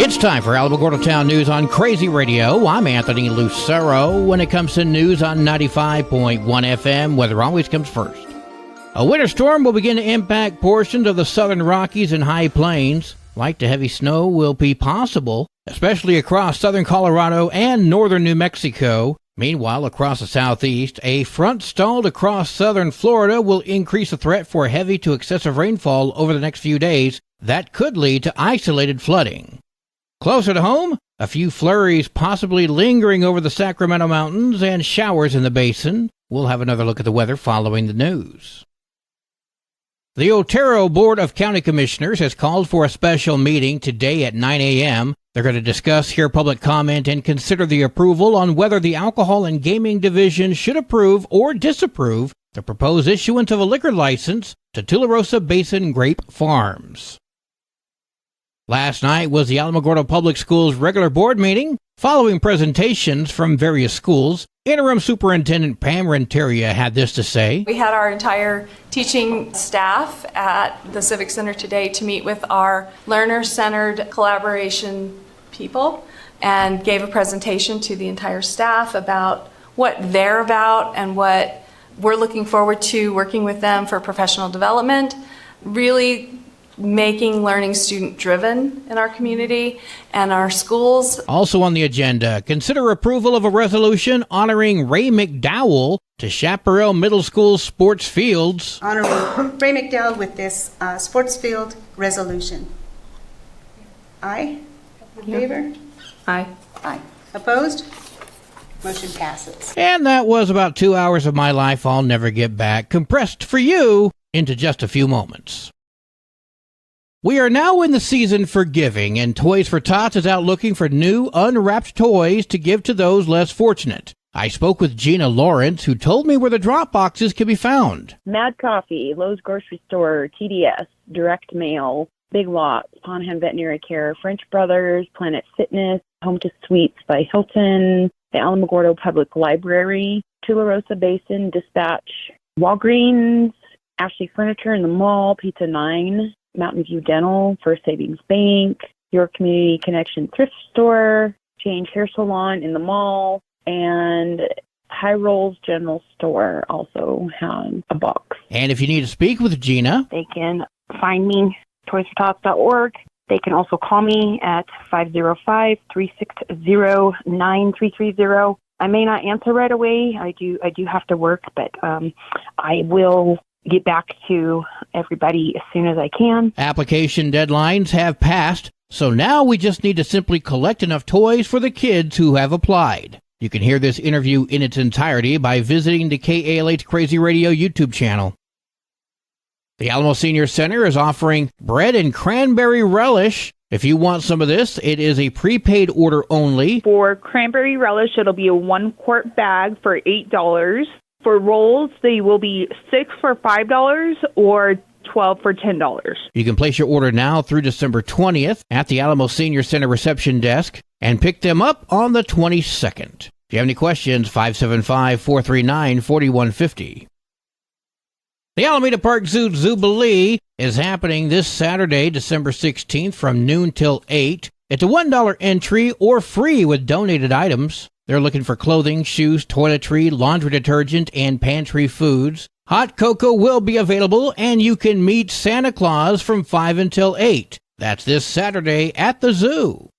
It's time for Alamogordo Town News on Crazy Radio. I'm Anthony Lucero. When it comes to news on 95.1 FM, weather always comes first. A winter storm will begin to impact portions of the southern Rockies and High Plains. Light to heavy snow will be possible, especially across southern Colorado and northern New Mexico. Meanwhile, across the southeast, a front stalled across southern Florida will increase the threat for heavy to excessive rainfall over the next few days that could lead to isolated flooding. Closer to home, a few flurries possibly lingering over the Sacramento Mountains and showers in the basin. We'll have another look at the weather following the news. The Otero Board of County Commissioners has called for a special meeting today at 9 a.m. They're going to discuss, hear public comment, and consider the approval on whether the Alcohol and Gaming Division should approve or disapprove the proposed issuance of a liquor license to Tularosa Basin Grape Farms. Last night was the Alamogordo Public Schools regular board meeting. Following presentations from various schools, Interim Superintendent Pam Renteria had this to say. We had our entire teaching staff at the Civic Center today to meet with our learner-centered collaboration people and gave a presentation to the entire staff about what they're about and what we're looking forward to working with them for professional development, really making learning student-driven in our community and our schools. Also on the agenda, consider approval of a resolution honoring Ray McDowell to Chaparral Middle School sports fields. Honoring Ray McDowell with this sports field resolution. Aye? In favor? Aye. Aye. Opposed? Motion passes. And that was about 2 hours of my life I'll never get back, compressed for you into just a few moments. We are now in the season for giving, and Toys for Tots is out looking for new, unwrapped toys to give to those less fortunate. I spoke with Gina Lawrence, who told me where the drop boxes can be found. Mad Coffee, Lowe's Grocery Store, TDS, Direct Mail, Big Lots, Ponham Veterinary Care, French Brothers, Planet Fitness, Home to Suites by Hilton, the Alamogordo Public Library, Tularosa Basin Dispatch, Walgreens, Ashley Furniture in the Mall, Pizza 9, Mountain View Dental, First Savings Bank, Your Community Connection Thrift Store, Change Hair Salon in the mall, and High Rolls General Store also has a box. And if you need to speak with Gina, they can find me, toysfortots.org. They can also call me at 505-360-9330. I may not answer right away. I do have to work, but I will get back to everybody as soon as I can. Application deadlines have passed, so now we just need to simply collect enough toys for the kids who have applied. You can hear this interview in its entirety by visiting the KALH Crazy Radio YouTube channel. The Alamo Senior Center is offering bread and cranberry relish. If you want some of this, it is a prepaid order only. For cranberry relish, it'll be a 1-quart bag for $8. For rolls, they will be 6 for $5 or 12 for $10. You can place your order now through December 20th at the Alamo Senior Center reception desk and pick them up on the 22nd. If you have any questions, 575-439-4150. The Alameda Park Zoo Jubilee is happening this Saturday, December 16th from noon till 8. It's a $1 entry or free with donated items. They're looking for clothing, shoes, toiletry, laundry detergent, and pantry foods. Hot cocoa will be available, and you can meet Santa Claus from 5 until 8. That's this Saturday at the zoo.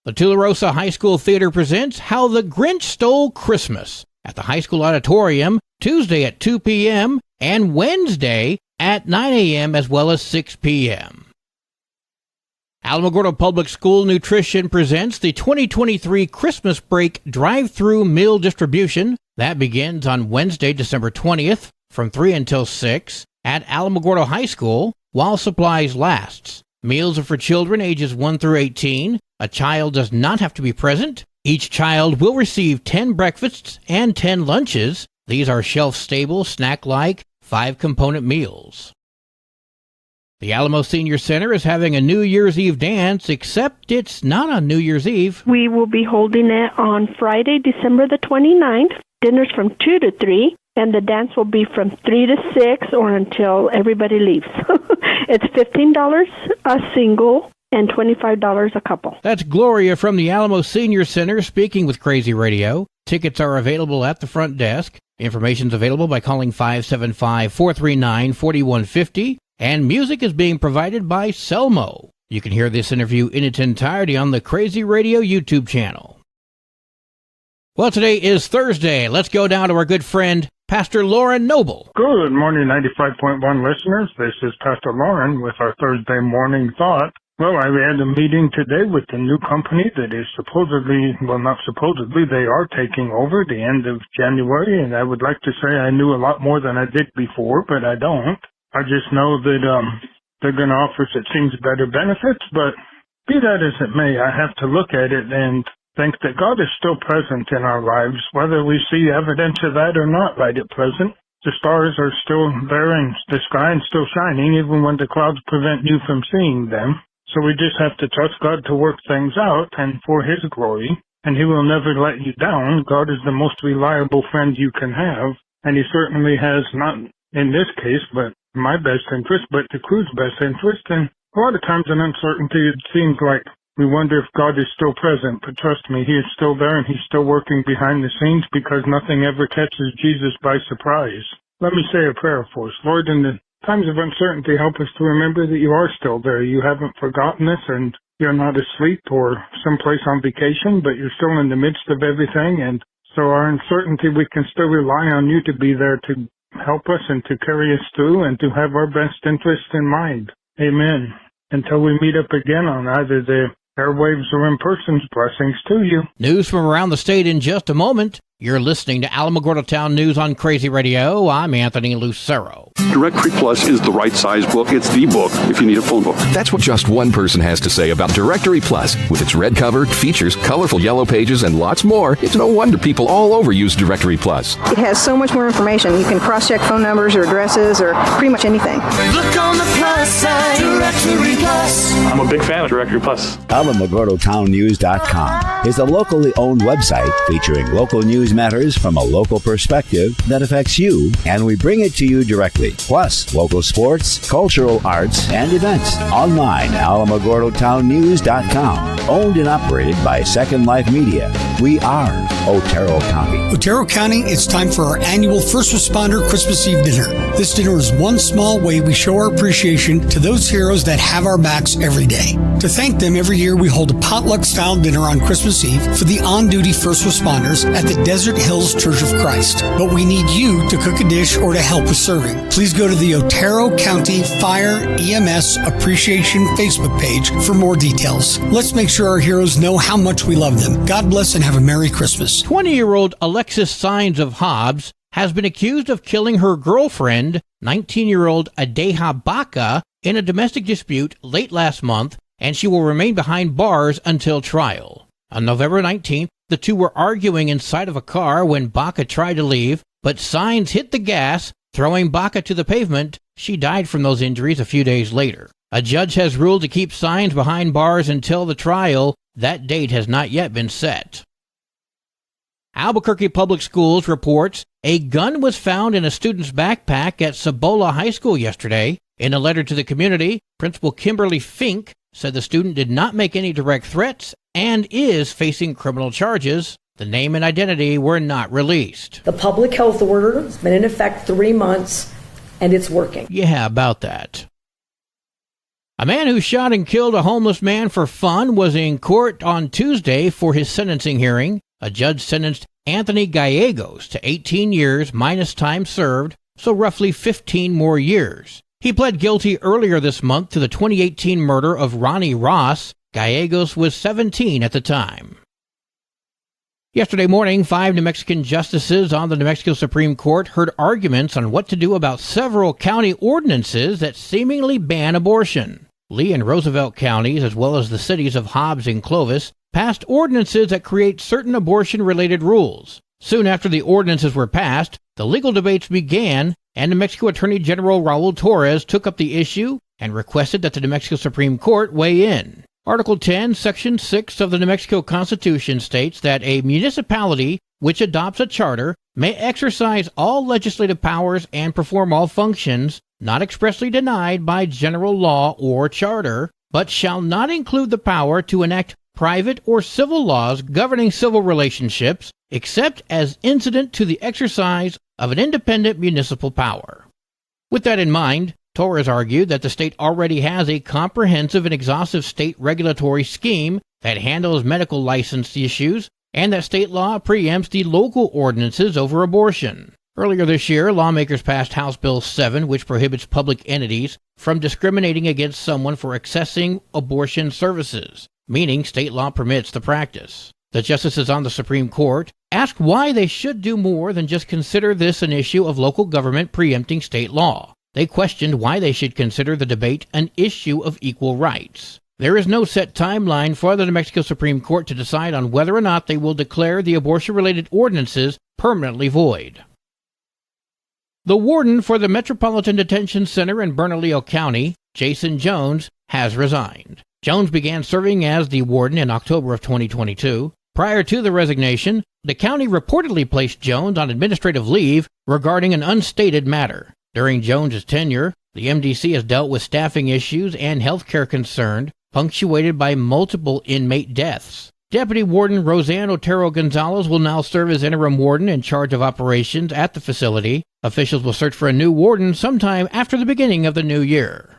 The Tularosa High School Theater presents How the Grinch Stole Christmas at the high school auditorium Tuesday at 2 p.m. and Wednesday at 9 a.m. as well as 6 p.m. Alamogordo Public School Nutrition presents the 2023 Christmas Break Drive-Thru Meal Distribution. That begins on Wednesday, December 20th from 3 until 6 at Alamogordo High School while supplies lasts. Meals are for children ages 1 through 18. A child does not have to be present. Each child will receive 10 breakfasts and 10 lunches. These are shelf-stable, snack-like, 5-component meals. The Alamo Senior Center is having a New Year's Eve dance, except it's not on New Year's Eve. We will be holding it on Friday, December the 29th. Dinner's from 2 to 3, and the dance will be from 3 to 6 or until everybody leaves. It's $15 a single, and $25 a couple. That's Gloria from the Alamo Senior Center speaking with Crazy Radio. Tickets are available at the front desk. Information's available by calling 575-439-4150. And music is being provided by Selmo. You can hear this interview in its entirety on the Crazy Radio YouTube channel. Well, today is Thursday. Let's go down to our good friend, Pastor Lauren Noble. Good morning, 95.1 listeners. This is Pastor Lauren with our Thursday morning thought. Well, I had a meeting today with the new company that is supposedly, well, not supposedly, they are taking over the end of January, and I would like to say I knew a lot more than I did before, but I don't. I just know that they're going to offer us, it seems, better benefits, but be that as it may, I have to look at it and think that God is still present in our lives, whether we see evidence of that or not right at present. The stars are still there in the sky and still shining, even when the clouds prevent you from seeing them. So we just have to trust God to work things out and for His glory, and He will never let you down. God is the most reliable friend you can have, and He certainly has, not in this case, but my best interest, but the crew's best interest. And a lot of times in uncertainty, it seems like we wonder if God is still present, but trust me, He is still there and He's still working behind the scenes because nothing ever catches Jesus by surprise. Let me say a prayer for us. Lord, in the times of uncertainty, help us to remember that You are still there. You haven't forgotten us and You're not asleep or someplace on vacation, but You're still in the midst of everything. And so our uncertainty, we can still rely on You to be there to help us and to carry us through and to have our best interest in mind. Amen. Until we meet up again on either the airwaves or in person, blessings to you. News from around the state in just a moment. You're listening to Alamogordo Town News on Crazy Radio. I'm Anthony Lucero. Directory Plus is the right size book. It's the book if you need a phone book. That's what just one person has to say about Directory Plus. With its red cover, features, colorful yellow pages, and lots more, it's no wonder people all over use Directory Plus. It has so much more information. You can cross-check phone numbers or addresses or pretty much anything. Look on the plus side, Directory Plus. I'm a big fan of Directory Plus. AlamogordoTownNews.com is a locally owned website featuring local news matters from a local perspective that affects you, and we bring it to you directly. Plus, local sports, cultural arts, and events. Online, AlamogordoTownNews.com. Owned and operated by Second Life Media. We are Otero County. Otero County, it's time for our annual First Responder Christmas Eve dinner. This dinner is one small way we show our appreciation to those heroes that have our backs every day. To thank them, every year we hold a potluck-style dinner on Christmas Eve for the on-duty first responders at the Desert Hills Church of Christ. But we need you to cook a dish or to help with serving. Please go to the Otero County Fire EMS Appreciation Facebook page for more details. Let's make sure our heroes know how much we love them. God bless and have a Merry Christmas. 20-year-old Alexis Signs of Hobbs has been accused of killing her girlfriend, 19-year-old Adeha Baca, in a domestic dispute late last month, and she will remain behind bars until trial. On November 19th, the two were arguing inside of a car when Baca tried to leave, but Signs hit the gas, throwing Baca to the pavement. She died from those injuries a few days later. A judge has ruled to keep Signs behind bars until the trial. That date has not yet been set. Albuquerque Public Schools reports a gun was found in a student's backpack at Cibola High School yesterday. In a letter to the community, Principal Kimberly Fink said the student did not make any direct threats and is facing criminal charges. The name and identity were not released. The public health order has been in effect 3 months, and it's working. Yeah, about that. A man who shot and killed a homeless man for fun was in court on Tuesday for his sentencing hearing. A judge sentenced Anthony Gallegos to 18 years minus time served, so roughly 15 more years. He pled guilty earlier this month to the 2018 murder of Ronnie Ross. Gallegos was 17 at the time. Yesterday morning, 5 New Mexican justices on the New Mexico Supreme Court heard arguments on what to do about several county ordinances that seemingly ban abortion. Lee and Roosevelt counties, as well as the cities of Hobbs and Clovis, passed ordinances that create certain abortion-related rules. Soon after the ordinances were passed, the legal debates began, and New Mexico Attorney General Raul Torres took up the issue and requested that the New Mexico Supreme Court weigh in. Article 10, Section 6 of the New Mexico Constitution states that a municipality which adopts a charter may exercise all legislative powers and perform all functions not expressly denied by general law or charter. but shall not include the power to enact private or civil laws governing civil relationships, except as incident to the exercise of an independent municipal power. With that in mind, Torres argued that the state already has a comprehensive and exhaustive state regulatory scheme that handles medical license issues, and that state law preempts the local ordinances over abortion. Earlier this year, lawmakers passed House Bill 7, which prohibits public entities from discriminating against someone for accessing abortion services, meaning state law permits the practice. The justices on the Supreme Court asked why they should do more than just consider this an issue of local government preempting state law. They questioned why they should consider the debate an issue of equal rights. There is no set timeline for the New Mexico Supreme Court to decide on whether or not they will declare the abortion-related ordinances permanently void. The warden for the Metropolitan Detention Center in Bernalillo County, Jason Jones, has resigned. Jones began serving as the warden in October of 2022. Prior to the resignation, the county reportedly placed Jones on administrative leave regarding an unstated matter. During Jones's tenure, the MDC has dealt with staffing issues and healthcare concerns, punctuated by multiple inmate deaths. Deputy Warden Roseanne Otero Gonzalez will now serve as interim warden in charge of operations at the facility. Officials will search for a new warden sometime after the beginning of the new year.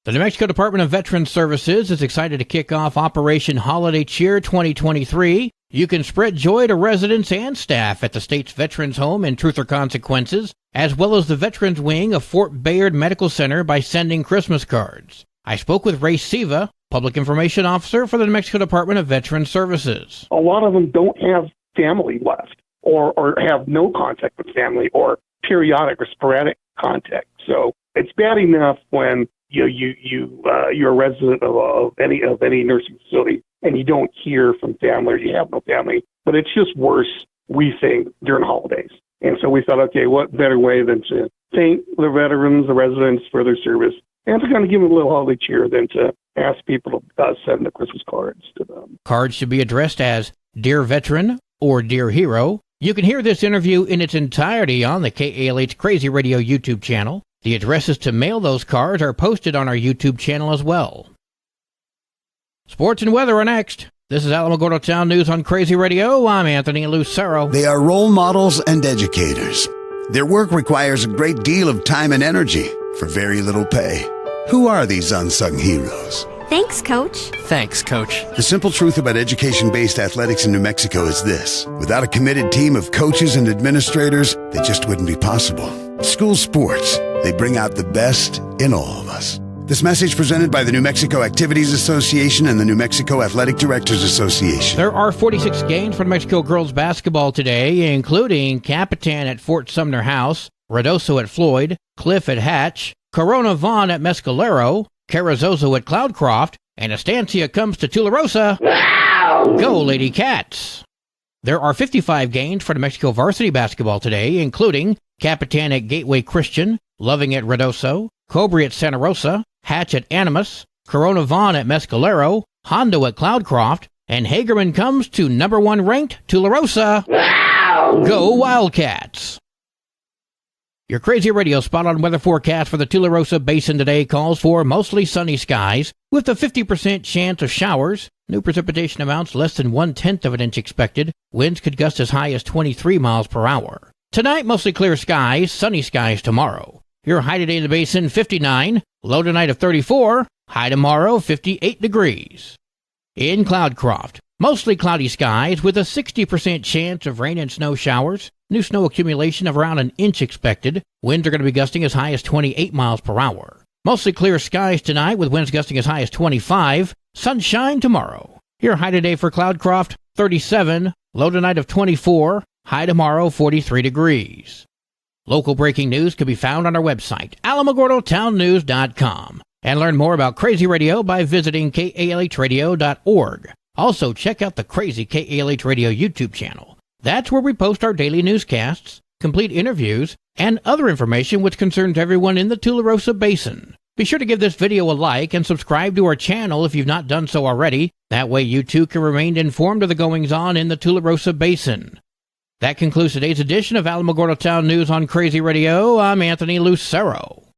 The New Mexico Department of Veterans Services is excited to kick off Operation Holiday Cheer 2023. You can spread joy to residents and staff at the state's Veterans Home in Truth or Consequences, as well as the Veterans Wing of Fort Bayard Medical Center by sending Christmas cards. I spoke with Ray Siva, Public Information Officer for the New Mexico Department of Veterans Services. A lot of them don't have family left or have no contact with family or periodic or sporadic contact. So it's bad enough when you're a resident of any nursing facility and you don't hear from family or you have no family. But it's just worse, we think, during holidays. And so we thought, okay, what better way than to thank the veterans, the residents for their service, and to kind of give them a little holiday cheer than to ask people to send the Christmas cards to them. Cards should be addressed as Dear Veteran or Dear Hero. You can hear this interview in its entirety on the KALH Crazy Radio YouTube channel. The addresses to mail those cards are posted on our YouTube channel as well. Sports and weather are next. This is Alamogordo Town News on Crazy Radio. I'm Anthony Lucero. They are role models and educators. Their work requires a great deal of time and energy for very little pay. Who are these unsung heroes? Thanks, Coach. Thanks, Coach. The simple truth about education-based athletics in New Mexico is this. Without a committed team of coaches and administrators, they just wouldn't be possible. School sports, they bring out the best in all of us. This message presented by the New Mexico Activities Association and the New Mexico Athletic Directors Association. There are 46 games for New Mexico girls basketball today, including Capitan at Fort Sumner House, Ruidoso at Floyd, Cliff at Hatch, Corona Vaughn at Mescalero, Carrizozo at Cloudcroft, and Estancia comes to Tularosa. Wow! Go, Lady Cats! There are 55 games for New Mexico varsity basketball today, including Capitan at Gateway Christian, Loving at Ruidoso, Cobry at Santa Rosa, Hatch at Animas, Corona Vaughn at Mescalero, Hondo at Cloudcroft, and Hagerman comes to number 1 ranked Tularosa. Wow! Go Wildcats! Your Crazy Radio spot-on weather forecast for the Tularosa Basin today calls for mostly sunny skies with a 50% chance of showers. New precipitation amounts less than 1/10 of an inch expected. Winds could gust as high as 23 miles per hour. Tonight, mostly clear skies, sunny skies tomorrow. Your high today in the basin, 59. Low tonight of 34. High tomorrow, 58 degrees. In Cloudcroft, mostly cloudy skies with a 60% chance of rain and snow showers. New snow accumulation of around an inch expected. Winds are going to be gusting as high as 28 miles per hour. Mostly clear skies tonight with winds gusting as high as 25. Sunshine tomorrow. Your high today for Cloudcroft, 37. Low tonight of 24. High tomorrow, 43 degrees. Local breaking news can be found on our website, alamogordotownnews.com. And learn more about Crazy Radio by visiting kalhradio.org. Also, check out the Crazy KALH Radio YouTube channel. That's where we post our daily newscasts, complete interviews, and other information which concerns everyone in the Tularosa Basin. Be sure to give this video a like and subscribe to our channel if you've not done so already. That way you too can remain informed of the goings-on in the Tularosa Basin. That concludes today's edition of Alamogordo Town News on Crazy Radio. I'm Anthony Lucero.